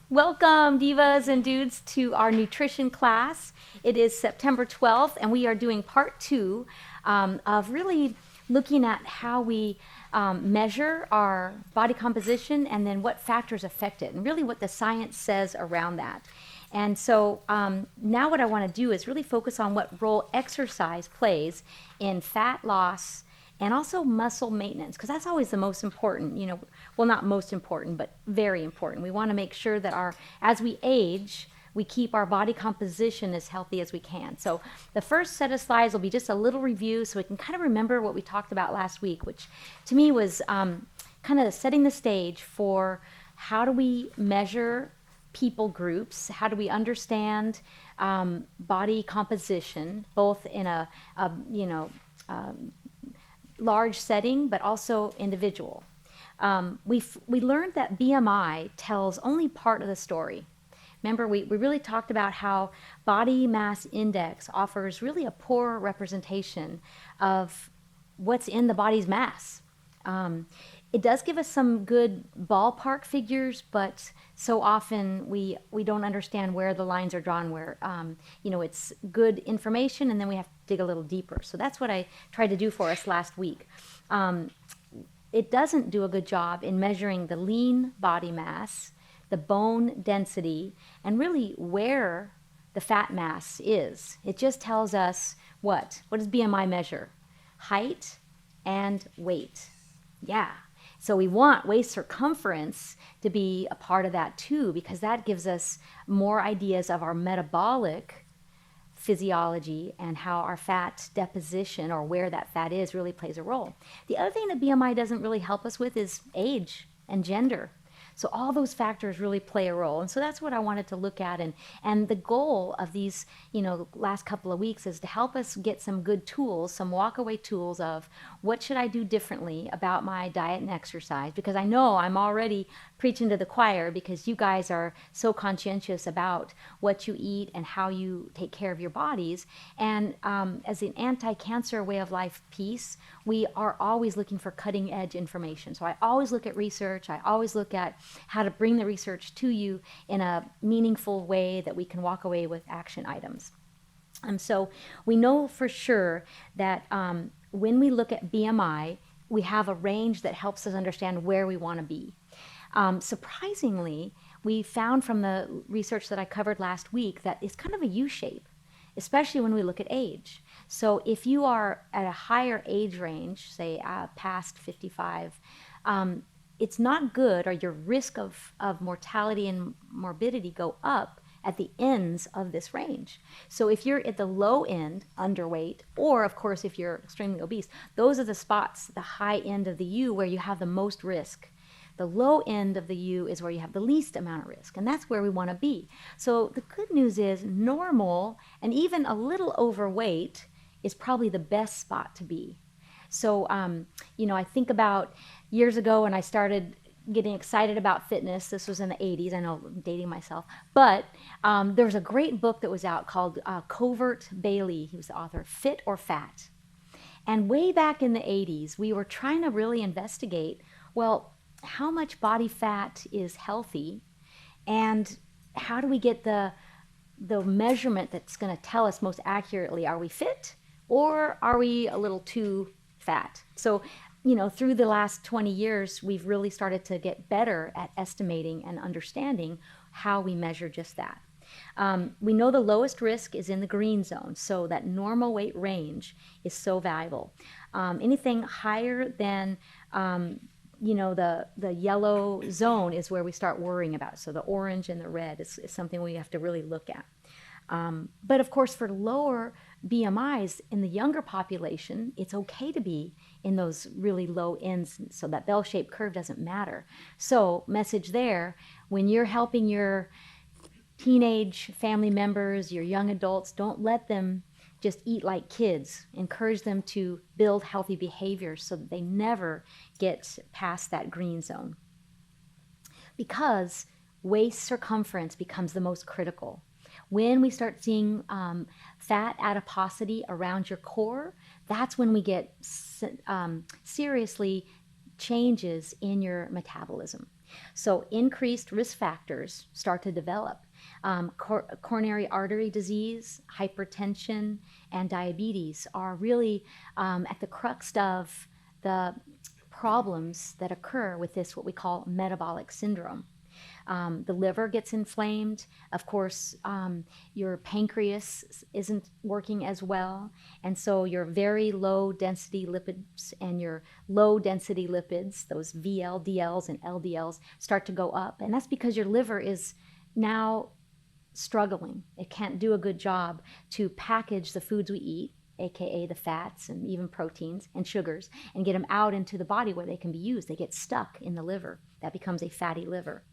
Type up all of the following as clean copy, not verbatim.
Welcome, divas and dudes, to our nutrition class. It is September 12th, and we are doing part two of really looking at how we measure our body composition and then what factors affect it, and really what the science says around that. And so now what I want to do is really focus on what role exercise plays in fat loss and also muscle maintenance, because that's always the most important, well, not most important, but very important. We want to make sure that as we age, we keep our body composition as healthy as we can. So the first set of slides will be just a little review so we can kind of remember what we talked about last week, which to me was kind of setting the stage for how do we measure people groups, how do we understand body composition, both in a large setting, but also individual. We learned that BMI tells only part of the story. Remember, we really talked about how body mass index offers really a poor representation of what's in the body's mass. It does give us some good ballpark figures, but so often we don't understand where the lines are drawn, where it's good information, and then we have to dig a little deeper. So that's what I tried to do for us last week. It doesn't do a good job in measuring the lean body mass, the bone density, and really where the fat mass is. It just tells us what does BMI measure? Height and weight. Yeah. So we want waist circumference to be a part of that too, because that gives us more ideas of our metabolic physiology and how our fat deposition, or where that fat is, really plays a role. The other thing that BMI doesn't really help us with is age and gender. So all those factors really play a role. And so that's what I wanted to look at. And the goal of these, last couple of weeks is to help us get some good tools, some walk-away tools of what should I do differently about my diet and exercise, because I know I'm already preaching to the choir because you guys are so conscientious about what you eat and how you take care of your bodies. And as an anti-cancer way of life piece, we are always looking for cutting edge information. So I always look at research. I always look at how to bring the research to you in a meaningful way that we can walk away with action items. So we know for sure that when we look at BMI, we have a range that helps us understand where we want to be. Surprisingly, we found from the research that I covered last week that it's kind of a U shape, especially when we look at age. So if you are at a higher age range, say past 55, it's not good, or your risk of mortality and morbidity go up at the ends of this range. So if you're at the low end, underweight, or of course if you're extremely obese, those are the spots, the high end of the U, where you have the most risk. The low end of the U is where you have the least amount of risk, and that's where we want to be. So the good news is normal and even a little overweight is probably the best spot to be. So, I think about years ago when I started getting excited about fitness. This was in the 80s. I know I'm dating myself. But there was a great book that was out called Covert Bailey. He was the author, Fit or Fat. And way back in the 80s, we were trying to really investigate, well, how much body fat is healthy, and how do we get the measurement that's going to tell us most accurately, are we fit or are we a little too fat? So, through the last 20 years, we've really started to get better at estimating and understanding how we measure just that. We know the lowest risk is in the green zone, so that normal weight range is so valuable. Anything higher than the yellow zone is where we start worrying about. So the orange and the red is something we have to really look at. But of course, for lower BMIs in the younger population, it's okay to be in those really low ends, so that bell-shaped curve doesn't matter. So message there, when you're helping your teenage family members, your young adults, don't let them just eat like kids. Encourage them to build healthy behaviors so that they never get past that green zone. Because waist circumference becomes the most critical. When we start seeing fat adiposity around your core, that's when we get seriously changes in your metabolism. So increased risk factors start to develop. Coronary artery disease, hypertension, and diabetes are really at the crux of the problems that occur with this, what we call metabolic syndrome. The liver gets inflamed. Of course, your pancreas isn't working as well. And so your very low density lipids and your low density lipids, those VLDLs and LDLs, start to go up. And that's because your liver is now struggling. It can't do a good job to package the foods we eat, aka the fats and even proteins and sugars, and get them out into the body where they can be used. They get stuck in the liver. That becomes a fatty liver.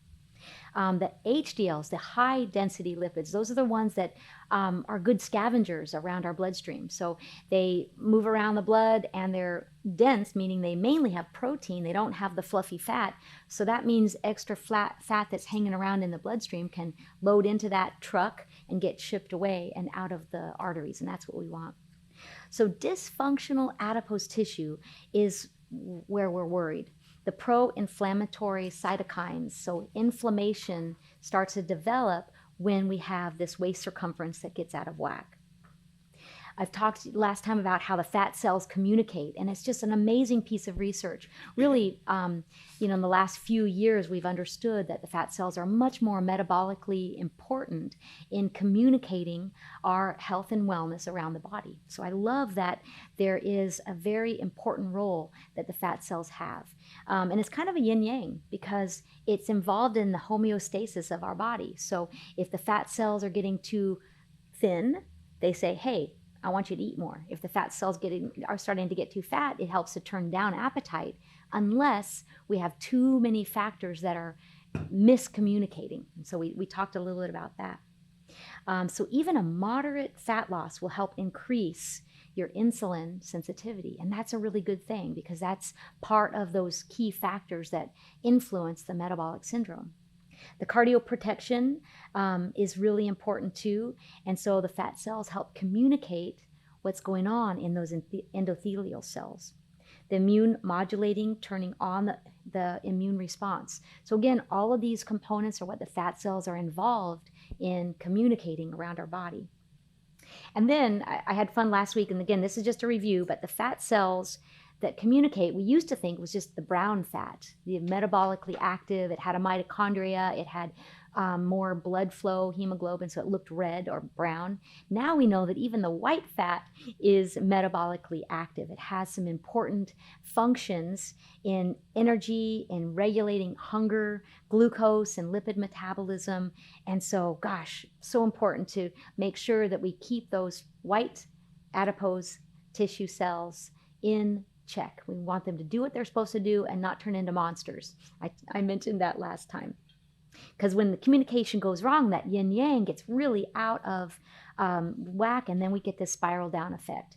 The HDLs, the high density lipids, those are the ones that are good scavengers around our bloodstream. So they move around the blood and they're dense, meaning they mainly have protein. They don't have the fluffy fat. So that means extra fat that's hanging around in the bloodstream can load into that truck and get shipped away and out of the arteries. And that's what we want. So dysfunctional adipose tissue is where we're worried. The pro-inflammatory cytokines, so inflammation starts to develop when we have this waist circumference that gets out of whack. I've talked last time about how the fat cells communicate, and it's just an amazing piece of research. Really, in the last few years, we've understood that the fat cells are much more metabolically important in communicating our health and wellness around the body. So I love that there is a very important role that the fat cells have. And it's kind of a yin-yang because it's involved in the homeostasis of our body. So if the fat cells are getting too thin, they say, hey, I want you to eat more. If the fat cells are starting to get too fat, it helps to turn down appetite, unless we have too many factors that are miscommunicating. And so we talked a little bit about that. So even a moderate fat loss will help increase your insulin sensitivity. And that's a really good thing because that's part of those key factors that influence the metabolic syndrome. The cardioprotection is really important too. And so the fat cells help communicate what's going on in those endothelial cells. The immune modulating, turning on the immune response. So again, all of these components are what the fat cells are involved in communicating around our body. And then I had fun last week, and again, this is just a review, but the fat cells that communicate, we used to think was just the brown fat, the metabolically active. It had a mitochondria, it had more blood flow, hemoglobin, so it looked red or brown. Now we know that even the white fat is metabolically active. It has some important functions in energy, in regulating hunger, glucose, and lipid metabolism. And so, gosh, so important to make sure that we keep those white adipose tissue cells in check. We want them to do what they're supposed to do and not turn into monsters. I mentioned that last time. Because when the communication goes wrong, that yin-yang gets really out of whack, and then we get this spiral down effect.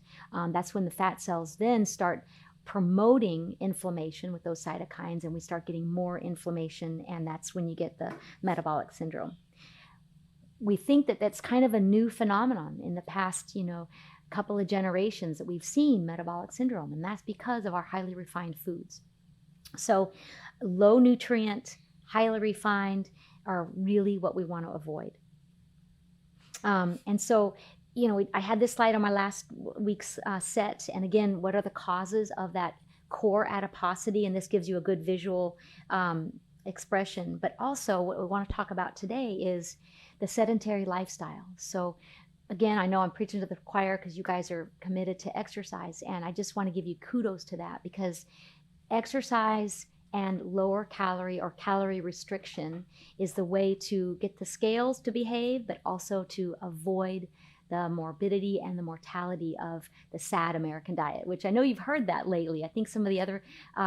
That's when the fat cells then start promoting inflammation with those cytokines, and we start getting more inflammation, and that's when you get the metabolic syndrome. We think that that's kind of a new phenomenon in the past, couple of generations that we've seen metabolic syndrome, and that's because of our highly refined foods. So low nutrient, highly refined are really what we want to avoid. And so, I had this slide on my last week's set, and again, what are the causes of that core adiposity? And this gives you a good visual expression. But also what we want to talk about today is the sedentary lifestyle. So again, I know I'm preaching to the choir because you guys are committed to exercise, and I just want to give you kudos to that, because exercise and lower calorie or calorie restriction is the way to get the scales to behave, but also to avoid the morbidity and the mortality of the sad American diet, which I know you've heard that lately. I think some of the other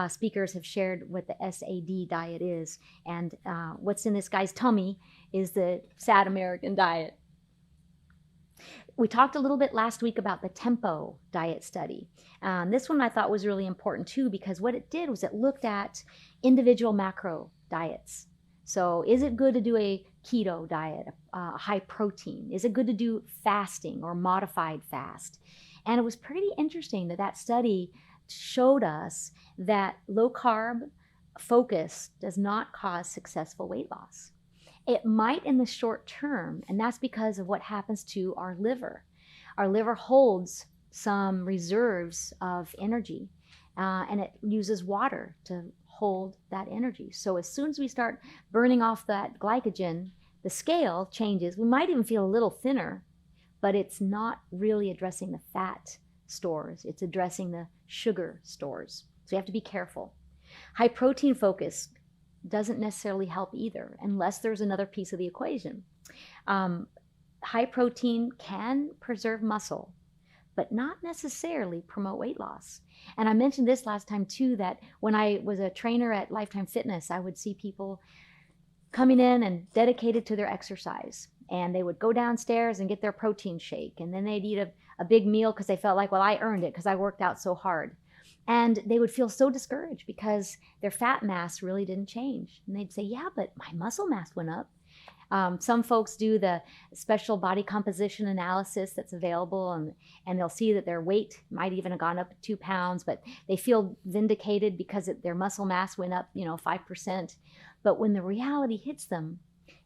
speakers have shared what the SAD diet is, and what's in this guy's tummy is the sad American diet. We talked a little bit last week about the Tempo diet study. This one I thought was really important too, because what it did was it looked at individual macro diets. So is it good to do a keto diet, high protein? Is it good to do fasting or modified fast? And it was pretty interesting that that study showed us that low carb focus does not cause successful weight loss. It might in the short term, and that's because of what happens to our liver. Our liver holds some reserves of energy, and it uses water to hold that energy. So as soon as we start burning off that glycogen, the scale changes. We might even feel a little thinner, but it's not really addressing the fat stores. It's addressing the sugar stores. So you have to be careful. High protein focus doesn't necessarily help either, unless there's another piece of the equation. High protein can preserve muscle, but not necessarily promote weight loss. And I mentioned this last time too, that when I was a trainer at Lifetime Fitness, I would see people coming in and dedicated to their exercise. And they would go downstairs and get their protein shake. And then they'd eat a big meal because they felt like, well, I earned it because I worked out so hard. And they would feel so discouraged because their fat mass really didn't change. And they'd say, yeah, but my muscle mass went up. Some folks do the special body composition analysis that's available, and they'll see that their weight might even have gone up 2 pounds, but they feel vindicated because their muscle mass went up, 5%. But when the reality hits them,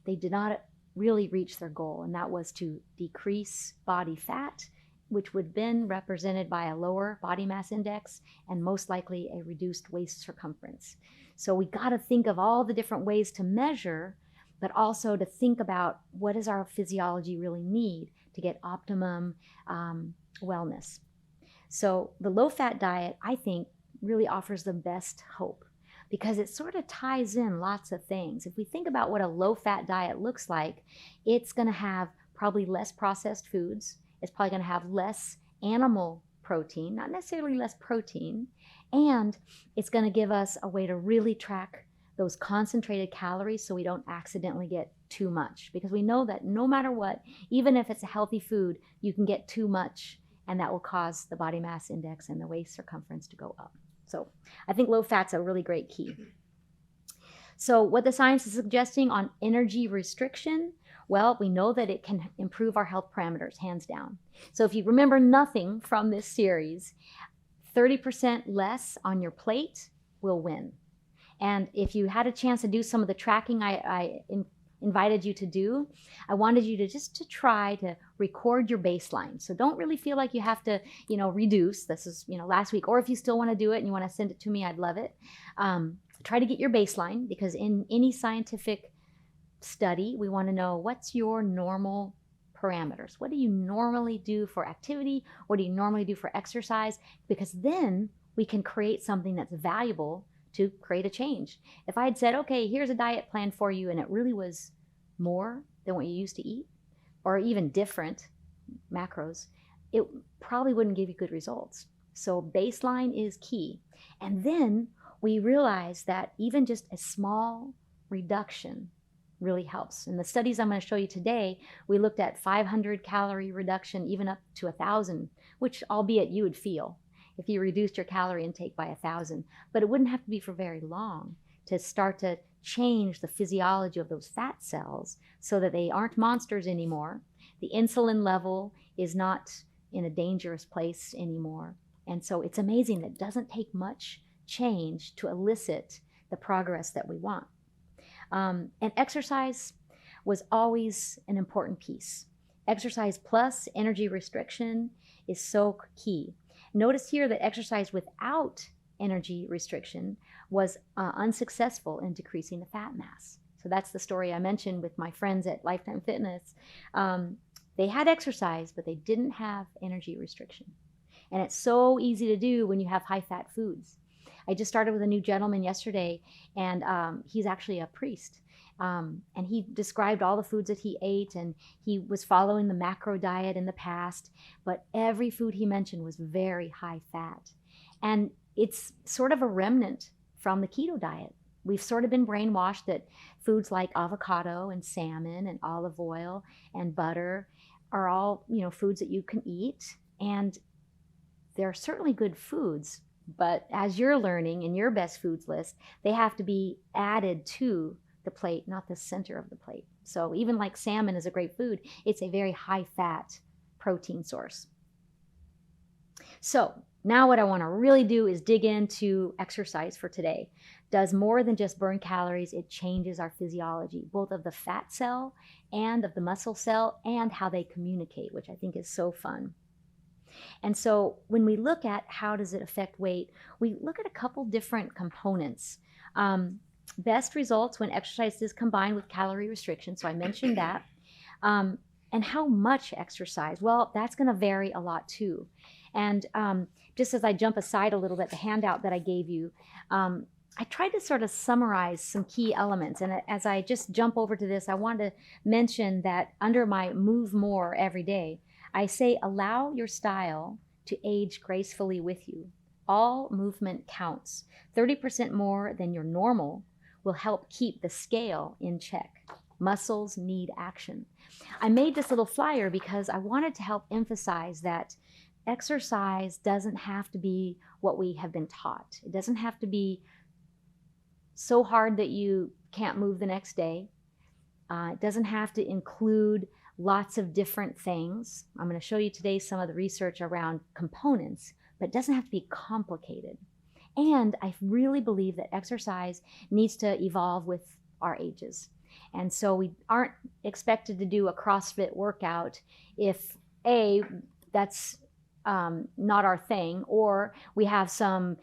they did not really reach their goal, and that was to decrease body fat, which would have been represented by a lower body mass index and most likely a reduced waist circumference. So we got to think of all the different ways to measure, but also to think about what does our physiology really need to get optimum wellness. So the low-fat diet, I think, really offers the best hope because it sort of ties in lots of things. If we think about what a low-fat diet looks like, it's going to have probably less processed foods. It's probably going to have less animal protein, not necessarily less protein, and it's going to give us a way to really track those concentrated calories so we don't accidentally get too much. Because we know that no matter what, even if it's a healthy food, you can get too much, and that will cause the body mass index and the waist circumference to go up. So I think low fat's a really great key. So what the science is suggesting on energy restriction, well, we know that it can improve our health parameters, hands down. So if you remember nothing from this series, 30% less on your plate will win. And if you had a chance to do some of the tracking I invited you to do, I wanted you to try to record your baseline. So don't really feel like you have to, reduce. This is, last week. Or if you still want to do it and you want to send it to me, I'd love it. Try to get your baseline, because in any scientific study, we want to know what's your normal parameters. What do you normally do for activity? What do you normally do for exercise? Because then we can create something that's valuable to create a change. If I had said, okay, here's a diet plan for you, and it really was more than what you used to eat, or even different macros, it probably wouldn't give you good results. So baseline is key. And then we realize that even just a small reduction really helps. In the studies I'm going to show you today, we looked at 500 calorie reduction, even up to 1,000, which albeit you would feel if you reduced your calorie intake by 1,000, but it wouldn't have to be for very long to start to change the physiology of those fat cells so that they aren't monsters anymore. The insulin level is not in a dangerous place anymore. And so it's amazing that it doesn't take much change to elicit the progress that we want. And exercise was always an important piece. Exercise plus energy restriction is so key. Notice here that exercise without energy restriction was unsuccessful in decreasing the fat mass. So that's the story I mentioned with my friends at Lifetime Fitness. They had exercise, but they didn't have energy restriction. And it's so easy to do when you have high-fat foods. I just started with a new gentleman yesterday, and he's actually a priest. And he described all the foods that he ate, and he was following the macro diet in the past, but every food he mentioned was very high fat. And it's sort of a remnant from the keto diet. We've sort of been brainwashed that foods like avocado and salmon and olive oil and butter are all, foods that you can eat. And they're certainly good foods, but as you're learning in your best foods list, they have to be added to the plate, not the center of the plate. So even like salmon is a great food, it's a very high fat protein source. So now what I want to really do is dig into exercise for today. Does more than just burn calories, it changes our physiology, both of the fat cell and of the muscle cell, and how they communicate, which I think is so fun. And so when we look at how does it affect weight, we look at a couple different components. Best results when exercise is combined with calorie restriction. So I mentioned that. And how much exercise? Well, that's going to vary a lot too. And just as I jump aside a little bit, the handout that I gave you, I tried to sort of summarize some key elements. And as I just jump over to this, I want to mention that under my move more every day, I say allow your style to age gracefully with you. All movement counts. 30% more than your normal will help keep the scale in check. Muscles need action. I made this little flyer because I wanted to help emphasize that exercise doesn't have to be what we have been taught. It doesn't have to be so hard that you can't move the next day. It doesn't have to include lots of different things. I'm going to show you today some of the research around components, but it doesn't have to be complicated. And I really believe that exercise needs to evolve with our ages. And so we aren't expected to do a CrossFit workout if A, that's not our thing, or we have some,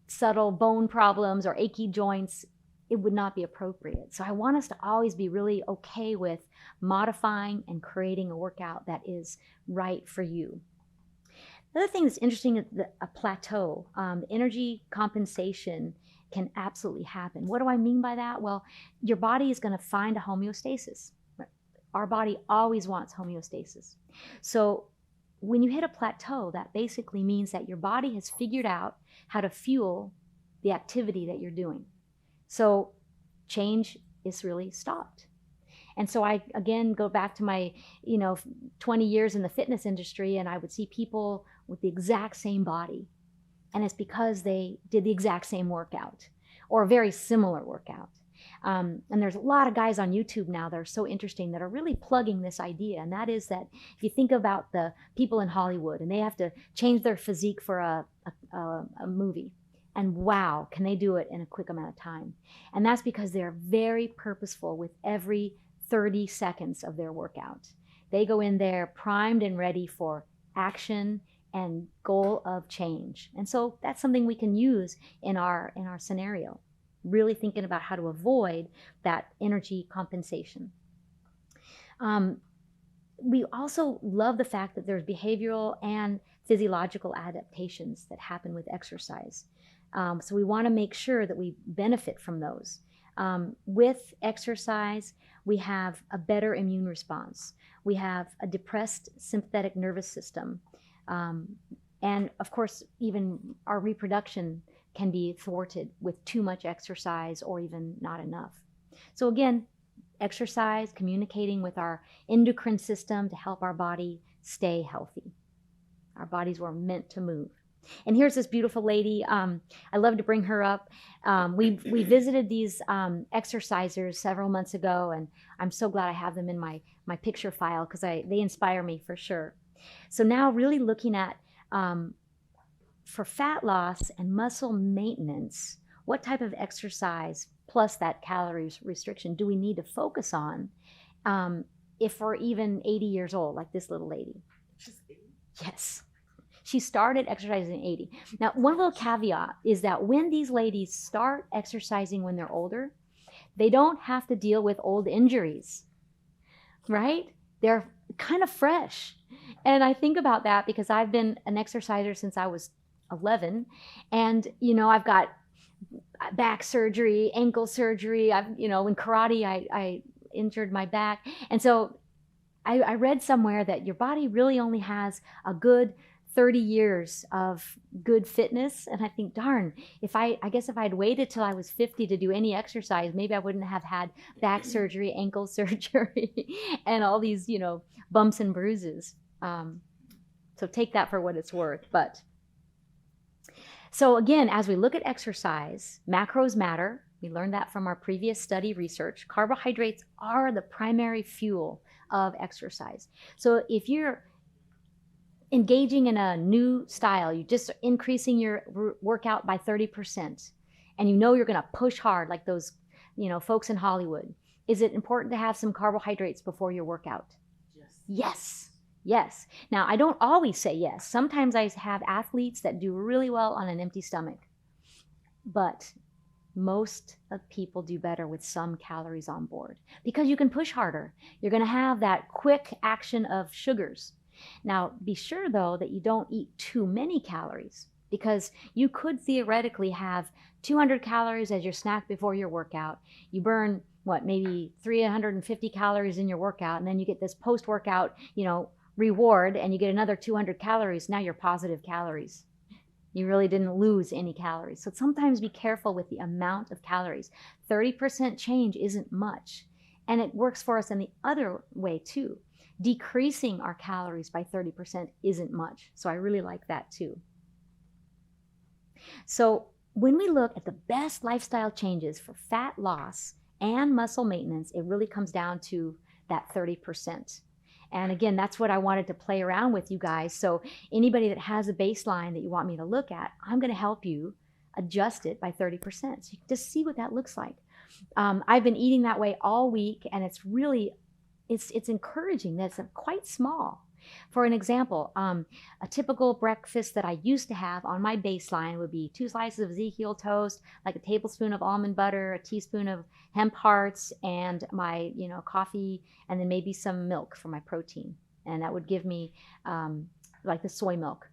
subtle bone problems or achy joints. It would not be appropriate. So I want us to always be really okay with modifying and creating a workout that is right for you. The other thing that's interesting is a plateau. Energy compensation can absolutely happen. What do I mean by that? Well, your body is going to find a homeostasis. Our body always wants homeostasis. So when you hit a plateau, that basically means that your body has figured out how to fuel the activity that you're doing. So change is really stopped. And so I, again, go back to my, 20 years in the fitness industry, and I would see people with the exact same body. And it's because they did the exact same workout or a very similar workout. And there's a lot of guys on YouTube now that are so interesting that are really plugging this idea. And that is that if you think about the people in Hollywood and they have to change their physique for a movie, and wow, can they do it in a quick amount of time? And that's because they're very purposeful with every 30 seconds of their workout. They go in there primed and ready for action and goal of change. And so that's something we can use in our scenario, really thinking about how to avoid that energy compensation. We also love the fact that there's behavioral and physiological adaptations that happen with exercise. So we want to make sure that we benefit from those. With exercise, we have a better immune response. We have a depressed sympathetic nervous system. And of course, even our reproduction can be thwarted with too much exercise or even not enough. So again, exercise, communicating with our endocrine system to help our body stay healthy. Our bodies were meant to move. And here's this beautiful lady. I love to bring her up. We visited these exercisers several months ago, and I'm so glad I have them in my picture file because they inspire me for sure. So now really looking at for fat loss and muscle maintenance, what type of exercise plus that calories restriction do we need to focus on if we're even 80 years old, like this little lady? She's 80? Yes. She started exercising at 80. Now, one little caveat is that when these ladies start exercising when they're older, they don't have to deal with old injuries, right? They're kind of fresh. And I think about that because I've been an exerciser since I was 11. And, I've got back surgery, ankle surgery. In karate, I injured my back. And so I read somewhere that your body really only has a good 30 years of good fitness. And I think, darn, I guess if I'd waited till I was 50 to do any exercise, maybe I wouldn't have had back surgery, ankle surgery, and all these, bumps and bruises. So take that for what it's worth. But so again, as we look at exercise, macros matter. We learned that from our previous study research. Carbohydrates are the primary fuel of exercise. So if you're engaging in a new style, you just increasing your workout by 30%, and you know you're going to push hard like those, folks in Hollywood. Is it important to have some carbohydrates before your workout? Yes. Yes. Yes. Now, I don't always say yes. Sometimes I have athletes that do really well on an empty stomach, but most of people do better with some calories on board because you can push harder. You're going to have that quick action of sugars. Now, be sure though that you don't eat too many calories, because you could theoretically have 200 calories as your snack before your workout. You burn maybe 350 calories in your workout, and then you get this post-workout, reward, and you get another 200 calories. Now you're positive calories. You really didn't lose any calories. So sometimes be careful with the amount of calories. 30% change isn't much. And it works for us in the other way too. Decreasing our calories by 30% isn't much. So I really like that too. So when we look at the best lifestyle changes for fat loss and muscle maintenance, it really comes down to that 30%. And again, that's what I wanted to play around with you guys. So anybody that has a baseline that you want me to look at, I'm going to help you adjust it by 30%. So you can just see what that looks like. I've been eating that way all week, and it's really, it's encouraging that it's quite small. For an example, a typical breakfast that I used to have on my baseline would be 2 slices of Ezekiel toast, like a tablespoon of almond butter, a teaspoon of hemp hearts, and my coffee, and then maybe some milk for my protein. And that would give me, like the soy milk,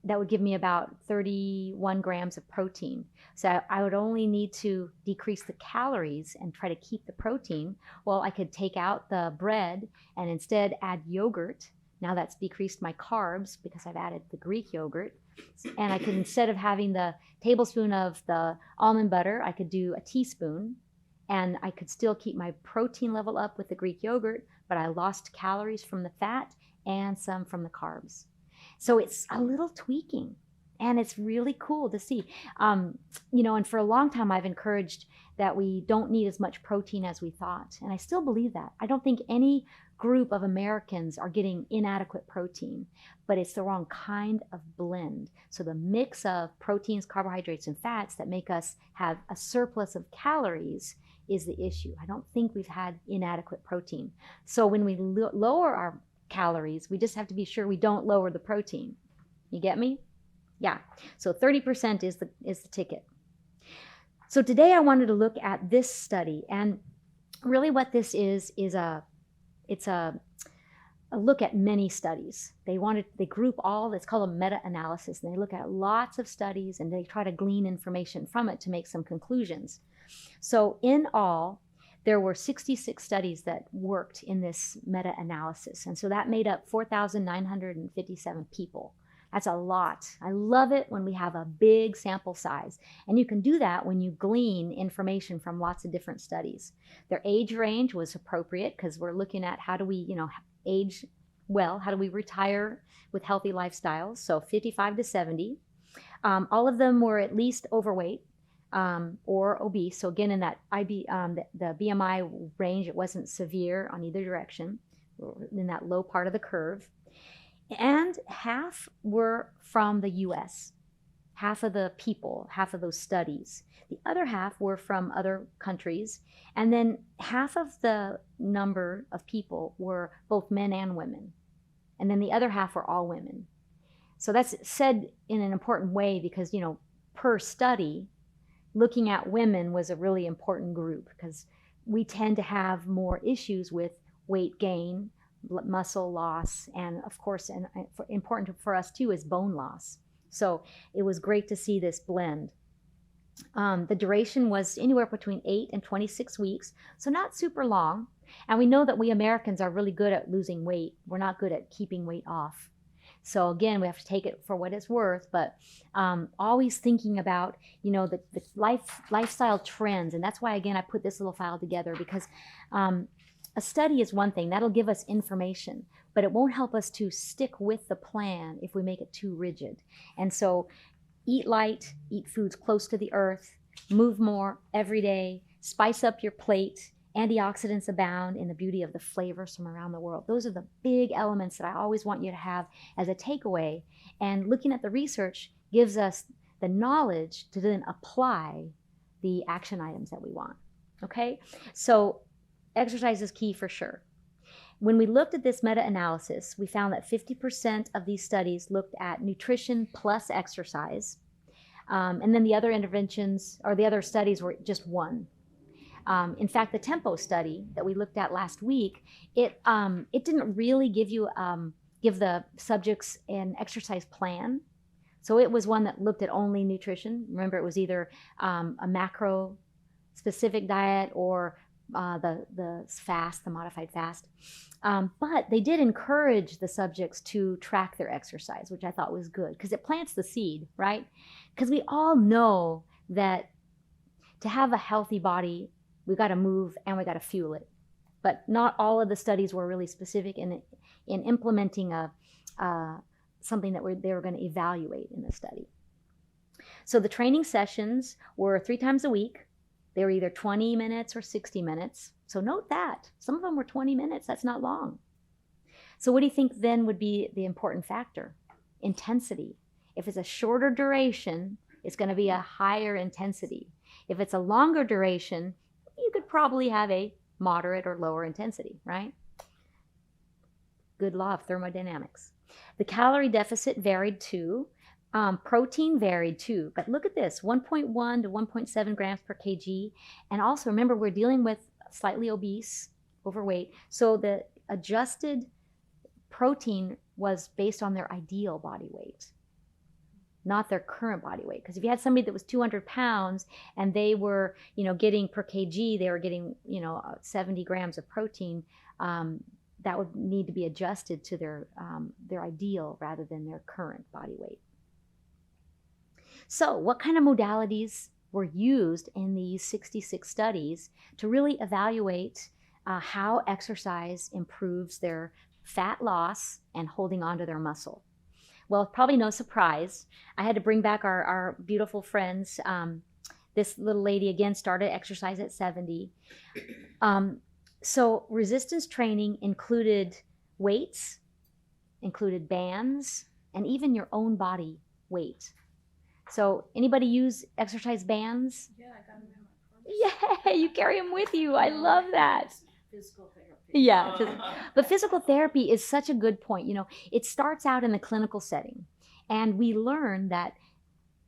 that would give me about 31 grams of protein. So I would only need to decrease the calories and try to keep the protein. Well, I could take out the bread and instead add yogurt. Now that's decreased my carbs because I've added the Greek yogurt. And I could, instead of having the tablespoon of the almond butter, I could do a teaspoon, and I could still keep my protein level up with the Greek yogurt, but I lost calories from the fat and some from the carbs. So it's a little tweaking, and it's really cool to see. And for a long time, I've encouraged that we don't need as much protein as we thought. And I still believe that. I don't think any group of Americans are getting inadequate protein, but it's the wrong kind of blend. So the mix of proteins, carbohydrates, and fats that make us have a surplus of calories is the issue. I don't think we've had inadequate protein. So when we lower our calories, we just have to be sure we don't lower the protein. You get me? Yeah. So 30% is the ticket. So today I wanted to look at this study, and really what this is it's a look at many studies. They group all, it's called a meta-analysis, and they look at lots of studies and they try to glean information from it to make some conclusions. So in all, there were 66 studies that worked in this meta-analysis. And so that made up 4,957 people. That's a lot. I love it when we have a big sample size. And you can do that when you glean information from lots of different studies. Their age range was appropriate because we're looking at how do we, age well, how do we retire with healthy lifestyles? So 55 to 70. All of them were at least overweight. Or obese. So again, in that the BMI range, it wasn't severe on either direction, in that low part of the curve. And half were from the US. Half of the people, half of those studies. The other half were from other countries. And then half of the number of people were both men and women. And then the other half were all women. So that's said in an important way because, per study, looking at women was a really important group because we tend to have more issues with weight gain, muscle loss, and of course, and important for us too, is bone loss. So it was great to see this blend. The duration was anywhere between 8 and 26 weeks, so not super long. And we know that we Americans are really good at losing weight. We're not good at keeping weight off. So again, we have to take it for what it's worth, but always thinking about, the lifestyle trends. And that's why, again, I put this little file together because a study is one thing. That'll give us information, but it won't help us to stick with the plan if we make it too rigid. And so eat light, eat foods close to the earth, move more every day, spice up your plate, Antioxidants abound in the beauty of the flavors from around the world. Those are the big elements that I always want you to have as a takeaway. And looking at the research gives us the knowledge to then apply the action items that we want. Okay? So exercise is key for sure. When we looked at this meta-analysis, we found that 50% of these studies looked at nutrition plus exercise. And then the other interventions or the other studies were just one. In fact, the tempo study that we looked at last week, it didn't really give the subjects an exercise plan. So it was one that looked at only nutrition. Remember, it was either a macro specific diet or the fast, the modified fast. But they did encourage the subjects to track their exercise, which I thought was good because it plants the seed, right? Because we all know that to have a healthy body, we've got to move and we got to fuel it. But not all of the studies were really specific in implementing something that they were going to evaluate in the study. So the training sessions were 3 times a week. They were either 20 minutes or 60 minutes. So note that. Some of them were 20 minutes. That's not long. So what do you think then would be the important factor? Intensity. If it's a shorter duration, it's going to be a higher intensity. If it's a longer duration, you could probably have a moderate or lower intensity, right? Good law of thermodynamics. The calorie deficit varied too. Protein varied too, but look at this, 1.1 to 1.7 grams per kg. And also remember, we're dealing with slightly obese, overweight. So the adjusted protein was based on their ideal body weight, not their current body weight. Because if you had somebody that was 200 pounds and they were, getting per kg, they were getting, 70 grams of protein, that would need to be adjusted to their ideal rather than their current body weight. So what kind of modalities were used in these 66 studies to really evaluate how exercise improves their fat loss and holding on to their muscle? Well, probably no surprise, I had to bring back our beautiful friends. This little lady, again, started exercise at 70. So resistance training included weights, included bands, and even your own body weight. So anybody use exercise bands? Yeah, I got them in my purse. Yeah, you carry them with you. I love that. Physical therapy. Yeah, but physical therapy is such a good point. It starts out in the clinical setting, and we learn that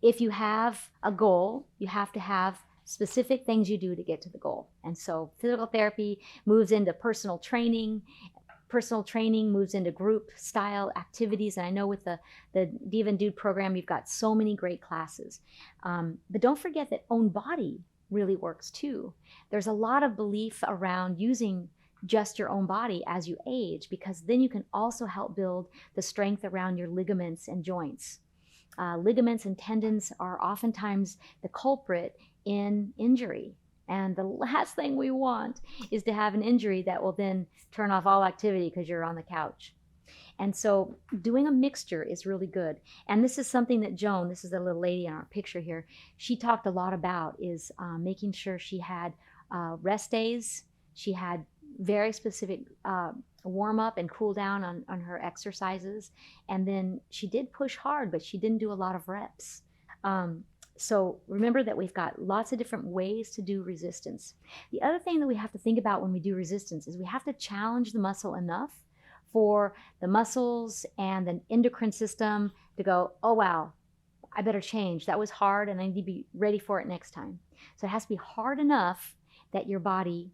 if you have a goal, you have to have specific things you do to get to the goal. And so physical therapy moves into personal training. Personal training moves into group style activities. And I know with the Diva and Dude program, you've got so many great classes. But don't forget that own body really works too. There's a lot of belief around using just your own body as you age, because then you can also help build the strength around your ligaments and joints. Ligaments and tendons are oftentimes the culprit in injury. And the last thing we want is to have an injury that will then turn off all activity because you're on the couch. And so doing a mixture is really good. And this is something that Joan, this is the little lady in our picture here, she talked a lot about, is making sure she had rest days. She had very specific warm up and cool down on her exercises. And then she did push hard, but she didn't do a lot of reps. So remember that we've got lots of different ways to do resistance. The other thing that we have to think about when we do resistance is we have to challenge the muscle enough for the muscles and the endocrine system to go, oh wow, I better change. That was hard and I need to be ready for it next time. So it has to be hard enough that your body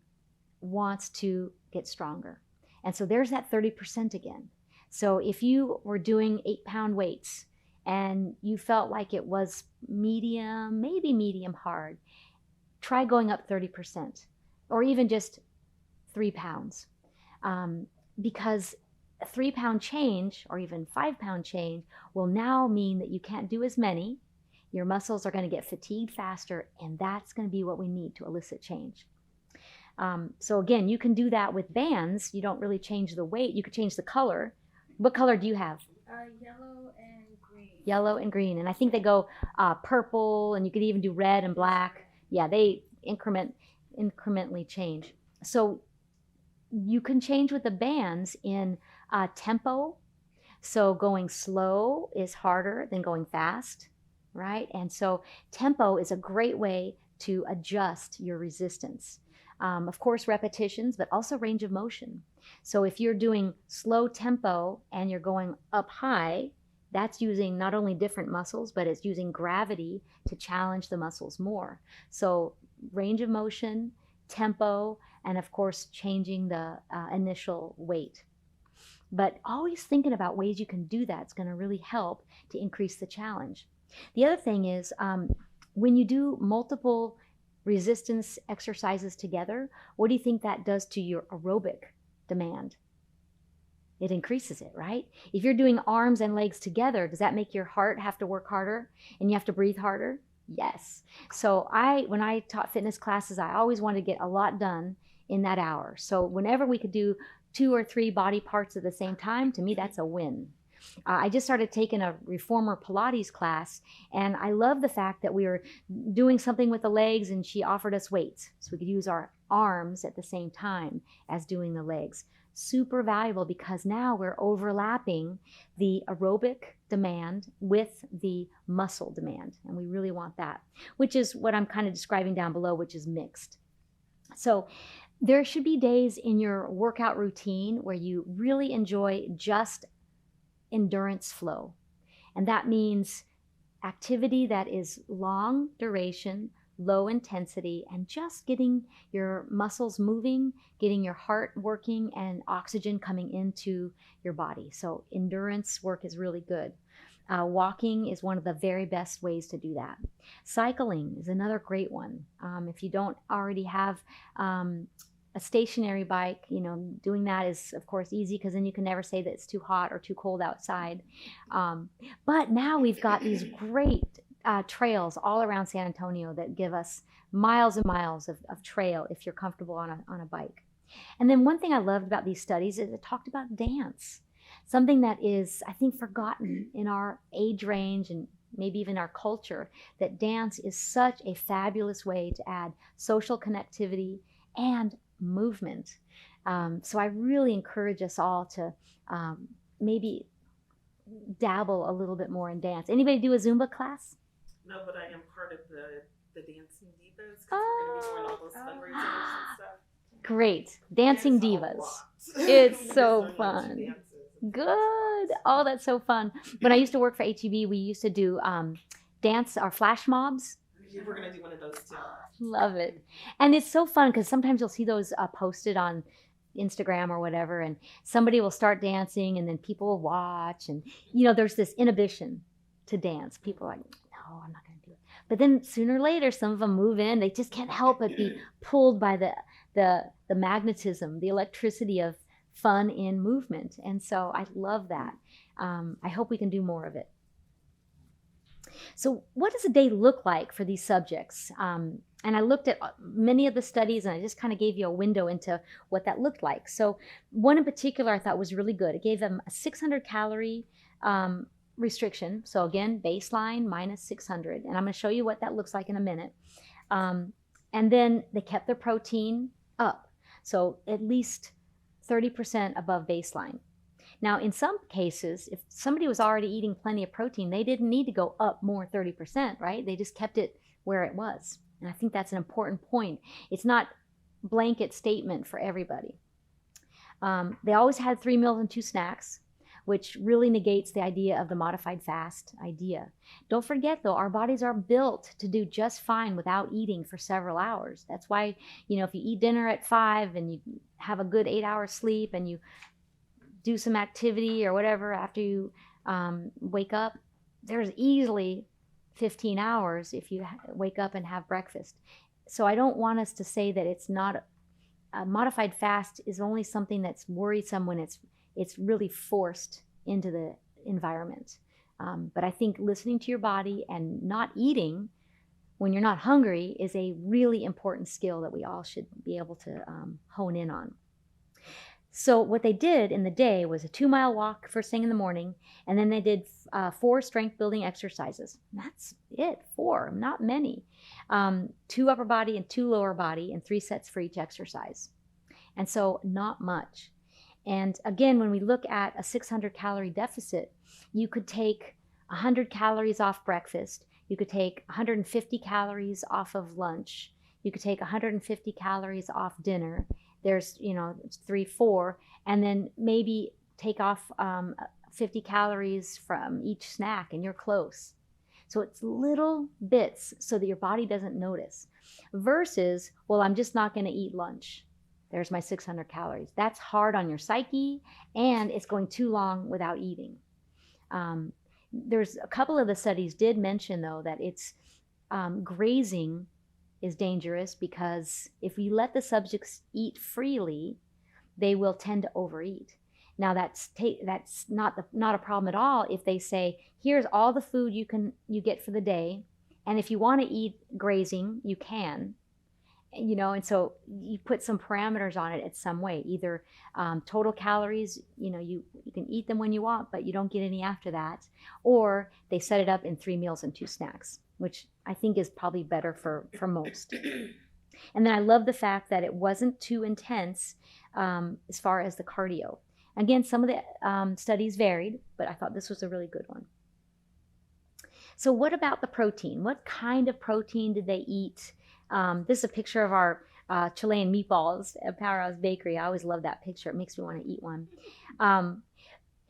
wants to get stronger. And so there's that 30% again. So if you were doing 8-pound weights and you felt like it was medium, maybe medium hard, try going up 30% or even just 3 pounds. Because a 3-pound change or even 5-pound change will now mean that you can't do as many. Your muscles are going to get fatigued faster, and that's going to be what we need to elicit change. So again, you can do that with bands. You don't really change the weight. You could change the color. What color do you have? Yellow and green. Yellow and green. And I think they go purple, and you could even do red and black. Yeah, they incrementally change. So you can change with the bands in tempo. So going slow is harder than going fast, right? And so tempo is a great way to adjust your resistance. Of course, repetitions, but also range of motion. So if you're doing slow tempo and you're going up high, that's using not only different muscles, but it's using gravity to challenge the muscles more. So range of motion, tempo, and of course, changing the initial weight. But always thinking about ways you can do that is going to really help to increase the challenge. The other thing is when you do multiple resistance exercises together, what do you think that does to your aerobic demand? It increases it, right? If you're doing arms and legs together, does that make your heart have to work harder and you have to breathe harder? Yes. So when I taught fitness classes, I always wanted to get a lot done in that hour. So whenever we could do 2 or 3 body parts at the same time, to me, that's a win. I just started taking a reformer Pilates class, and I love the fact that we were doing something with the legs, and she offered us weights so we could use our arms at the same time as doing the legs. Super valuable because now we're overlapping the aerobic demand with the muscle demand, and we really want that, which is what I'm kind of describing down below, which is mixed. So there should be days in your workout routine where you really enjoy just endurance flow. And that means activity that is long duration, low intensity, and just getting your muscles moving, getting your heart working, and oxygen coming into your body. So endurance work is really good. Walking is one of the very best ways to do that. Cycling is another great one. If you don't already have a stationary bike, doing that is of course easy because then you can never say that it's too hot or too cold outside. But now we've got these great trails all around San Antonio that give us miles and miles of trail if you're comfortable on a bike. And then one thing I loved about these studies is it talked about dance, something that is, I think, forgotten in our age range and maybe even our culture, that dance is such a fabulous way to add social connectivity and movement. So I really encourage us all to maybe dabble a little bit more in dance. Anybody do a Zumba class? No, but I am part of the Dancing Divas because we're going to be doing all those fundraisers and stuff. Great. Dancing Divas. It's so fun. Good. Oh, that's so fun. When I used to work for HEB, we used to do dance, our flash mobs. We're going to do one of those too. Love it. And it's so fun because sometimes you'll see those posted on Instagram or whatever, and somebody will start dancing and then people will watch. And, there's this inhibition to dance. People are like, no, I'm not going to do it. But then sooner or later, some of them move in. They just can't help but be pulled by the magnetism, the electricity of fun in movement. And so I love that. I hope we can do more of it. So what does a day look like for these subjects? And I looked at many of the studies and I just kind of gave you a window into what that looked like. So one in particular I thought was really good. It gave them a 600 calorie restriction. So again, baseline minus 600. And I'm going to show you what that looks like in a minute. And then they kept their protein up. So at least 30% above baseline. Now, in some cases, if somebody was already eating plenty of protein, they didn't need to go up more 30%, right? They just kept it where it was. And I think that's an important point. It's not a blanket statement for everybody. They always had 3 meals and 2 snacks, which really negates the idea of the modified fast idea. Don't forget, though, our bodies are built to do just fine without eating for several hours. That's why, if you eat dinner at 5 and you have a good 8-hour sleep and you do some activity or whatever after you wake up, there's easily 15 hours if you wake up and have breakfast. So I don't want us to say that it's not a modified fast is only something that's worrisome when it's really forced into the environment. But I think listening to your body and not eating when you're not hungry is a really important skill that we all should be able to hone in on. So what they did in the day was a 2-mile walk first thing in the morning, and then they did 4 strength building exercises. That's it, 4, not many. 2 upper body and 2 lower body, and 3 sets for each exercise. And so not much. And again, when we look at a 600 calorie deficit, you could take 100 calories off breakfast. You could take 150 calories off of lunch. You could take 150 calories off dinner. There's, 3, 4, and then maybe take off 50 calories from each snack, and you're close. So it's little bits so that your body doesn't notice. Versus, well, I'm just not going to eat lunch. There's my 600 calories. That's hard on your psyche, and it's going too long without eating. There's a couple of the studies did mention, though, that it's grazing is dangerous because if we let the subjects eat freely, they will tend to overeat. Now that's not a problem at all if they say, here's all the food you get for the day, and if you want to eat grazing, you can. And so you put some parameters on it in some way, either total calories, you can eat them when you want, but you don't get any after that, or they set it up in 3 meals and 2 snacks, which I think is probably better for most. And then I love the fact that it wasn't too intense as far as the cardio. Again, some of the studies varied, but I thought this was a really good one. So what about the protein? What kind of protein did they eat? This is a picture of our Chilean meatballs at Powerhouse Bakery. I always love that picture. It makes me want to eat one.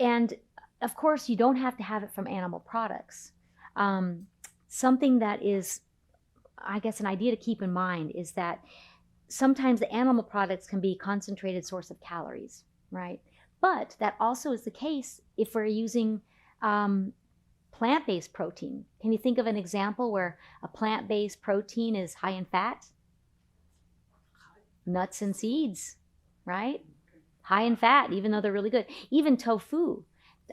And of course, you don't have to have it from animal products. Something that is, I guess, an idea to keep in mind is that sometimes the animal products can be a concentrated source of calories, right? But that also is the case if we're using plant-based protein. Can you think of an example where a plant-based protein is high in fat? Nuts and seeds, right? High in fat, even though they're really good. Even tofu,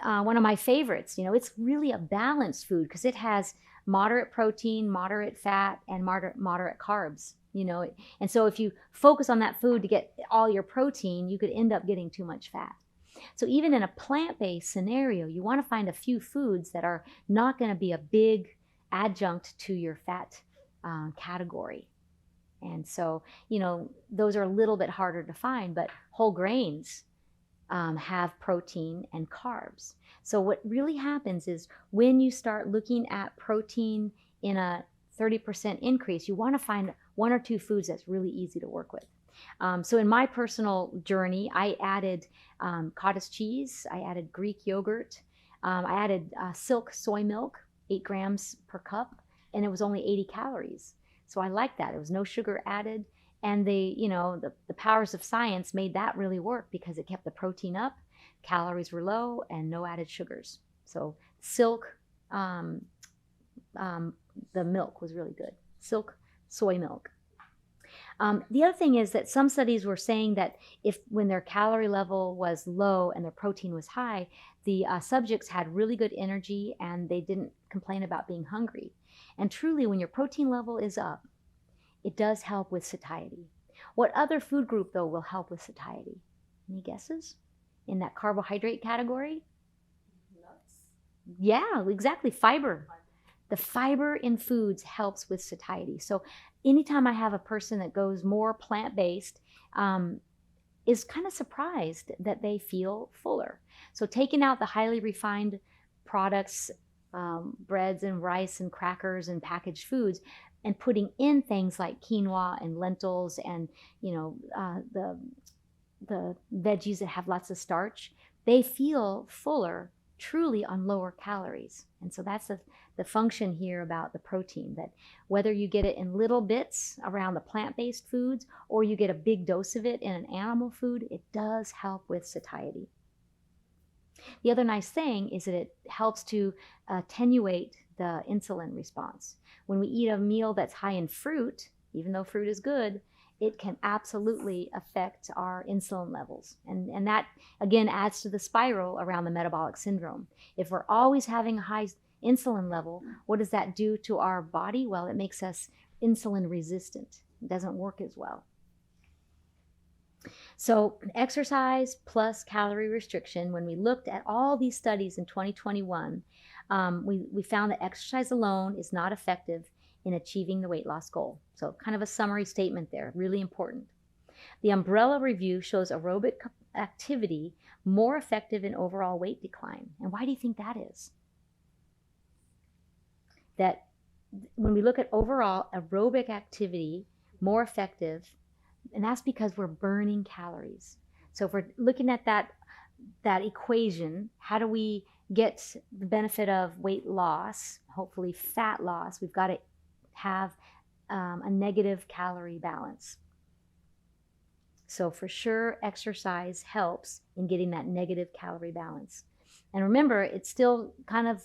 one of my favorites. It's really a balanced food because it has moderate protein, moderate fat, and moderate carbs. And so if you focus on that food to get all your protein, you could end up getting too much fat. So even in a plant-based scenario, you want to find a few foods that are not going to be a big adjunct to your fat category. And so, those are a little bit harder to find, but whole grains have protein and carbs. So what really happens is when you start looking at protein in a 30% increase, you want to find 1 or 2 foods that's really easy to work with. So in my personal journey, I added cottage cheese, I added Greek yogurt, I added silk soy milk, 8 grams per cup, and it was only 80 calories. So I liked that. There was no sugar added, and the powers of science made that really work because it kept the protein up, calories were low, and no added sugars. So silk, the milk was really good. Silk soy milk. The other thing is that some studies were saying that when their calorie level was low and their protein was high, the subjects had really good energy and they didn't complain about being hungry. And truly, when your protein level is up, it does help with satiety. What other food group, though, will help with satiety? Any guesses? In that carbohydrate category? Nuts? Yeah, exactly. Fiber. The fiber in foods helps with satiety. So anytime I have a person that goes more plant-based, is kind of surprised that they feel fuller. So taking out the highly refined products, breads and rice and crackers and packaged foods, and putting in things like quinoa and lentils and the veggies that have lots of starch, they feel fuller truly on lower calories. And so that's the function here about the protein, that whether you get it in little bits around the plant-based foods or you get a big dose of it in an animal food, it does help with satiety. The other nice thing is that it helps to attenuate the insulin response. When we eat a meal that's high in fruit, even though fruit is good, it can absolutely affect our insulin levels. And that, again, adds to the spiral around the metabolic syndrome. If we're always having a high insulin level, what does that do to our body? Well, it makes us insulin resistant. It doesn't work as well. So exercise plus calorie restriction, when we looked at all these studies in 2021, we found that exercise alone is not effective in achieving the weight loss goal. So kind of a summary statement there, really important. The umbrella review shows aerobic activity more effective in overall weight decline. And why do you think that is? That when we look at overall aerobic activity, more effective, and that's because we're burning calories. So if we're looking at that equation, how do we get the benefit of weight loss, hopefully fat loss? We've got to have a negative calorie balance. So for sure, exercise helps in getting that negative calorie balance. And remember, it's still kind of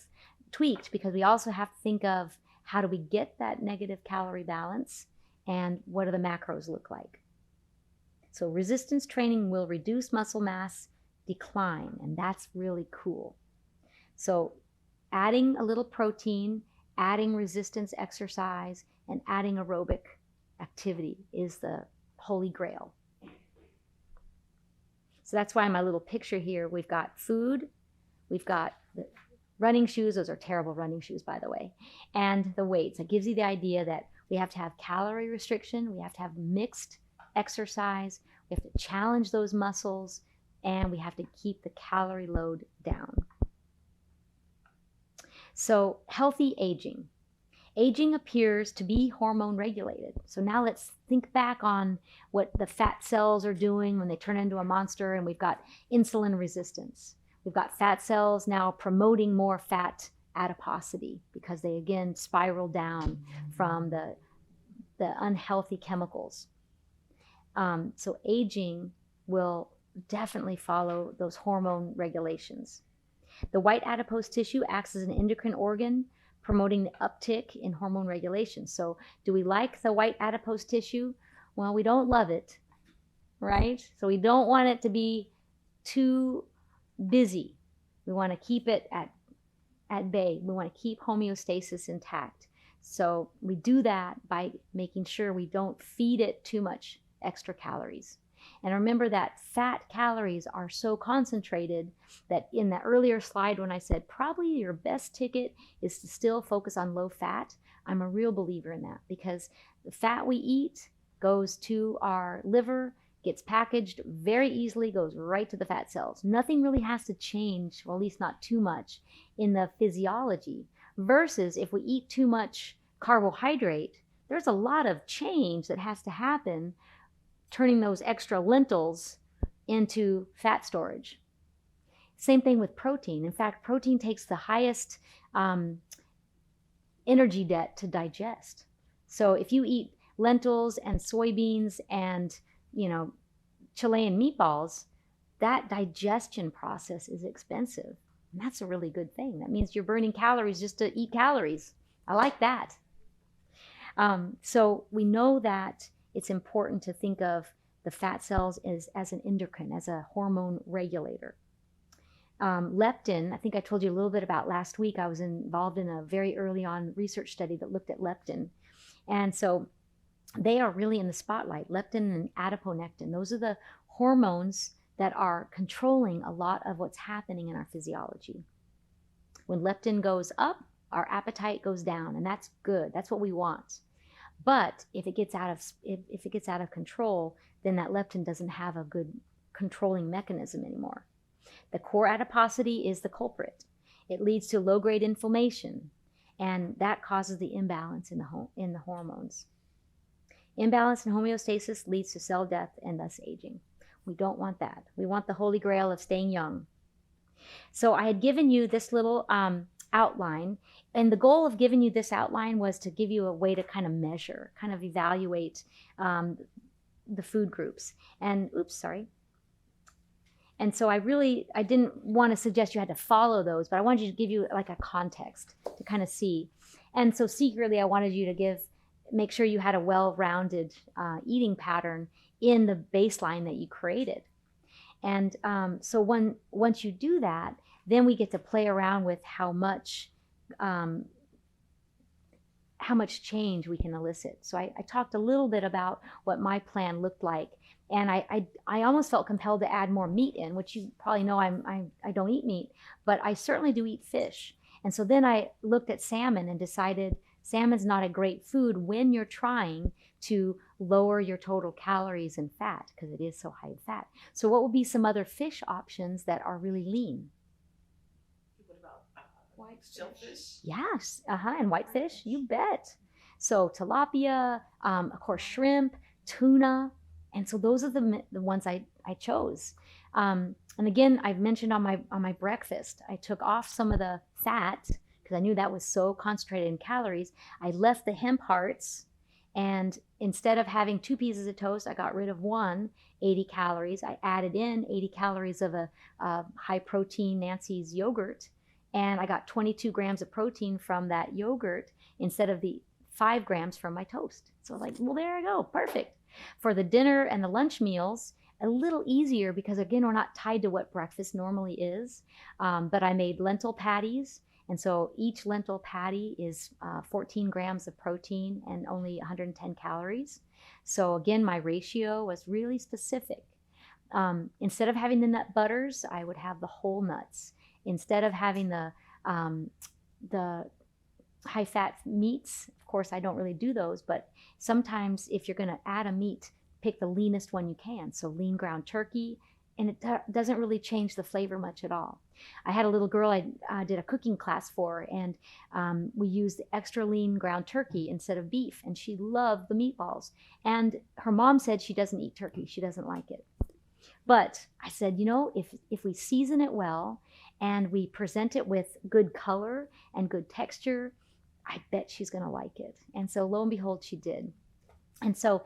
tweaked because we also have to think of how do we get that negative calorie balance and what do the macros look like. So resistance training will reduce muscle mass decline, and that's really cool. So adding a little protein, adding resistance exercise, and adding aerobic activity is the holy grail. So that's why my little picture here, we've got food, we've got the running shoes, those are terrible running shoes, by the way, and the weights. It gives you the idea that we have to have calorie restriction, we have to have mixed exercise, we have to challenge those muscles, and we have to keep the calorie load down. So healthy aging. Aging appears to be hormone regulated. So now let's think back on what the fat cells are doing when they turn into a monster, and we've got insulin resistance. We've got fat cells now promoting more fat adiposity because they again spiral down from the unhealthy chemicals. So aging will definitely follow those hormone regulations. The white adipose tissue acts as an endocrine organ, promoting the uptick in hormone regulation. So do we like the white adipose tissue? Well, we don't love it, right? So we don't want it to be too busy. We want to keep it at bay. We want to keep homeostasis intact. So we do that by making sure we don't feed it too much extra calories. And remember that fat calories are so concentrated that in the earlier slide when I said probably your best ticket is to still focus on low fat, I'm a real believer in that because the fat we eat goes to our liver, gets packaged very easily, goes right to the fat cells. Nothing really has to change, or at least not too much, in the physiology. Versus if we eat too much carbohydrate, there's a lot of change that has to happen turning those extra lentils into fat storage. Same thing with protein. In fact, protein takes the highest energy debt to digest. So if you eat lentils and soybeans and, Chilean meatballs, that digestion process is expensive. And that's a really good thing. That means you're burning calories just to eat calories. I like that. So we know that it's important to think of the fat cells as an endocrine, as a hormone regulator. Leptin, I think I told you a little bit about last week. I was involved in a very early on research study that looked at leptin. And so they are really in the spotlight, leptin and adiponectin. Those are the hormones that are controlling a lot of what's happening in our physiology. When leptin goes up, our appetite goes down, and that's good. That's what we want. But if it gets out of control, then that leptin doesn't have a good controlling mechanism anymore. The core adiposity is the culprit. It leads to low-grade inflammation, and that causes the imbalance in the hormones. Imbalance in homeostasis leads to cell death and thus aging. We don't want that. We want the holy grail of staying young. So I had given you this little outline, and the goal of giving you this outline was to give you a way to kind of measure, kind of evaluate the food groups. And And so I didn't want to suggest you had to follow those, but I wanted you to give you like a context to kind of see. And so secretly I wanted you to make sure you had a well-rounded eating pattern in the baseline that you created. And so once you do that, then we get to play around with how much change we can elicit. So I talked a little bit about what my plan looked like. And I almost felt compelled to add more meat in, which you probably know I don't eat meat, but I certainly do eat fish. And so then I looked at salmon and decided Salmon's not a great food when you're trying to lower your total calories and fat because it is so high in fat. So what would be some other fish options that are really lean? What about White shellfish? Yes, and whitefish, you bet. So tilapia, of course, shrimp, tuna, and so those are the ones I chose. And again, I've mentioned on my breakfast, I took off some of the fat because I knew that was so concentrated in calories. I left the hemp hearts, and instead of having 2 pieces of toast, I got rid of one, 80 calories. I added in 80 calories of a high protein Nancy's yogurt, and I got 22 grams of protein from that yogurt instead of the 5 grams from my toast. So like, well, there I go, perfect. For the dinner and the lunch meals, a little easier because again, we're not tied to what breakfast normally is, but I made lentil patties. And so each lentil patty is 14 grams of protein and only 110 calories. So again, my ratio was really specific. Instead of having the nut butters, I would have the whole nuts. Instead of having the high-fat meats, of course, I don't really do those, but sometimes if you're going to add a meat, pick the leanest one you can. So lean ground turkey, and it doesn't really change the flavor much at all. I had a little girl I did a cooking class for, and we used extra lean ground turkey instead of beef, and she loved the meatballs. And her mom said she doesn't eat turkey. She doesn't like it. But I said, you know, if we season it well and we present it with good color and good texture, I bet she's going to like it. And so lo and behold, she did. And so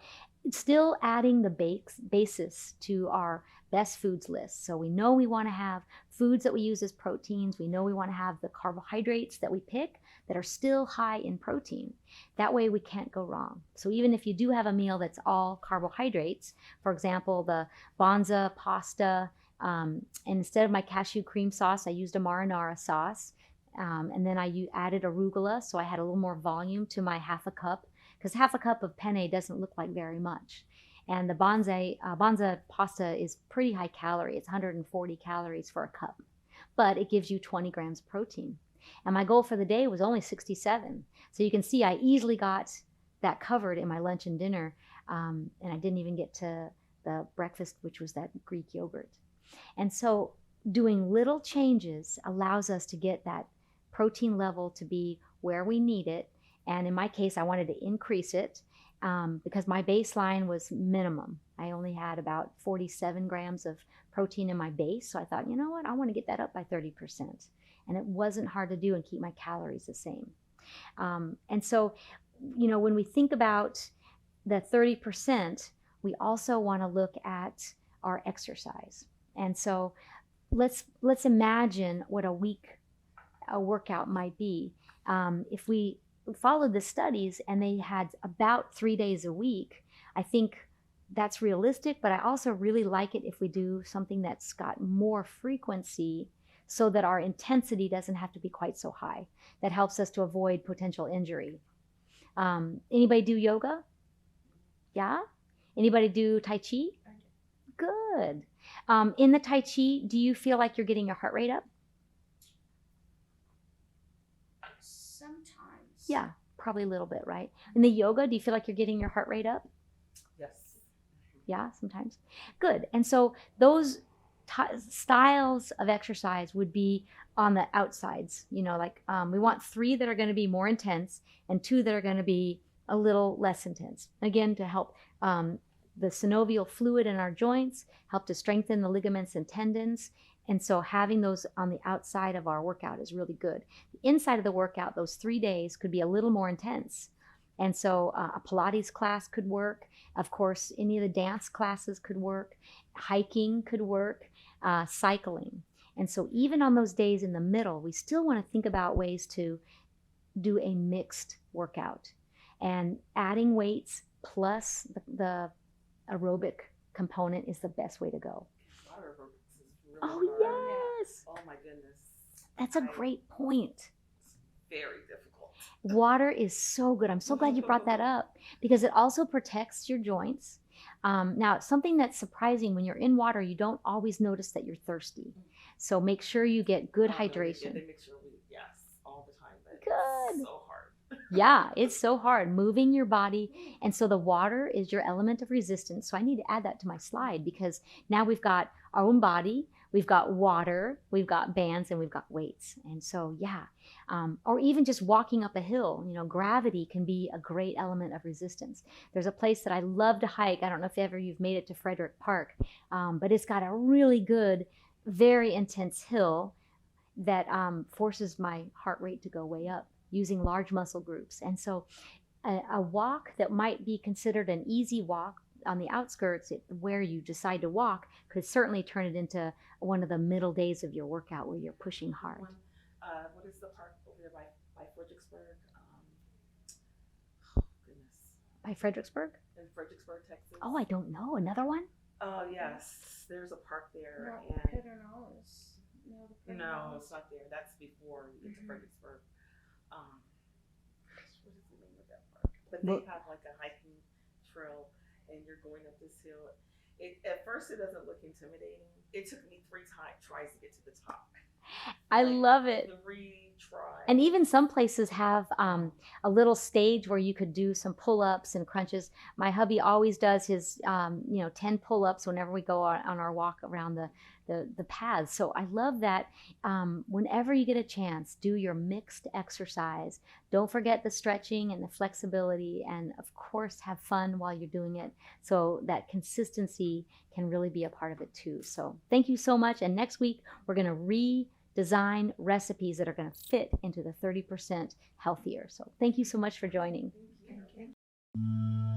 still adding the basis to our best foods list. So we know we want to have foods that we use as proteins. We know we want to have the carbohydrates that we pick that are still high in protein. That way we can't go wrong. So even if you do have a meal that's all carbohydrates, for example, the Bonza pasta, and instead of my cashew cream sauce, I used a marinara sauce. And then I added arugula, so I had a little more volume to my half a cup, because half a cup of penne doesn't look like very much. And the Bonza pasta is pretty high calorie. It's 140 calories for a cup, but it gives you 20 grams of protein. And my goal for the day was only 67. So you can see I easily got that covered in my lunch and dinner, and I didn't even get to the breakfast, which was that Greek yogurt. And so doing little changes allows us to get that protein level to be where we need it. And in my case, I wanted to increase it because my baseline was minimum. I only had about 47 grams of protein in my base. So I thought, you know what, I want to get that up by 30%. And it wasn't hard to do and keep my calories the same. And so, you know, when we think about the 30%, we also want to look at our exercise. And so let's imagine what a workout might be. If we followed the studies and they had about 3 days a week, I think that's realistic, but I also really like it if we do something that's got more frequency so that our intensity doesn't have to be quite so high. That helps us to avoid potential injury. Anybody do yoga? Yeah? Anybody do Tai Chi? Good. In the Tai Chi, do you feel like you're getting your heart rate up? Sometimes. Yeah, probably a little bit, right? In the yoga, do you feel like you're getting your heart rate up? Yes. Yeah, sometimes. Good. And so those styles of exercise would be on the outsides. You know, like we want 3 that are going to be more intense and 2 that are going to be a little less intense. Again, to help the synovial fluid in our joints, help to strengthen the ligaments and tendons. And so having those on the outside of our workout is really good. The inside of the workout, those 3 days could be a little more intense. And so a Pilates class could work. Of course, any of the dance classes could work. Hiking could work. Cycling. And so even on those days in the middle, we still want to think about ways to do a mixed workout. And adding weights plus the aerobic component is the best way to go. Water aerobics is really Oh, hard. yes. Oh my goodness. That's a great point. It's very difficult. Water is so good. I'm so glad you brought that up because it also protects your joints. Now, something that's surprising when you're in water, you don't always notice that you're thirsty. So make sure you get good hydration. They make sure yes, all the time. But Good. It's so hard. Yeah, it's so hard moving your body. And so the water is your element of resistance. So I need to add that to my slide because now we've got our own body, we've got water, we've got bands, and we've got weights. And so, yeah, or even just walking up a hill, you know, gravity can be a great element of resistance. There's a place that I love to hike. I don't know if ever you've made it to Frederick Park, but it's got a really good, very intense hill that forces my heart rate to go way up using large muscle groups. And so a walk that might be considered an easy walk on the outskirts where you decide to walk could certainly turn it into one of the middle days of your workout where you're pushing hard. What is the park over there by Fredericksburg? Oh, goodness. By Fredericksburg? In Fredericksburg, Texas. Oh, I don't know. Another one? Oh, yes. There's a park there. No, and Pedernales. No, the No, Pedernales. it's not there. That's before you get to Fredericksburg. What is the name of that park? But they have like a hiking trail, and you're going up this hill. At first, it doesn't look intimidating. It took me 3 tries to get to the top. I Like, love it. 3 tries. And even some places have a little stage where you could do some pull-ups and crunches. My hubby always does his, 10 pull-ups whenever we go on our walk around the paths. So I love that. Whenever you get a chance, do your mixed exercise. Don't forget the stretching and the flexibility, and of course, have fun while you're doing it. So that consistency can really be a part of it too. So thank you so much. And next week, we're going to redesign recipes that are going to fit into the 30% healthier. So thank you so much for joining. Thank you.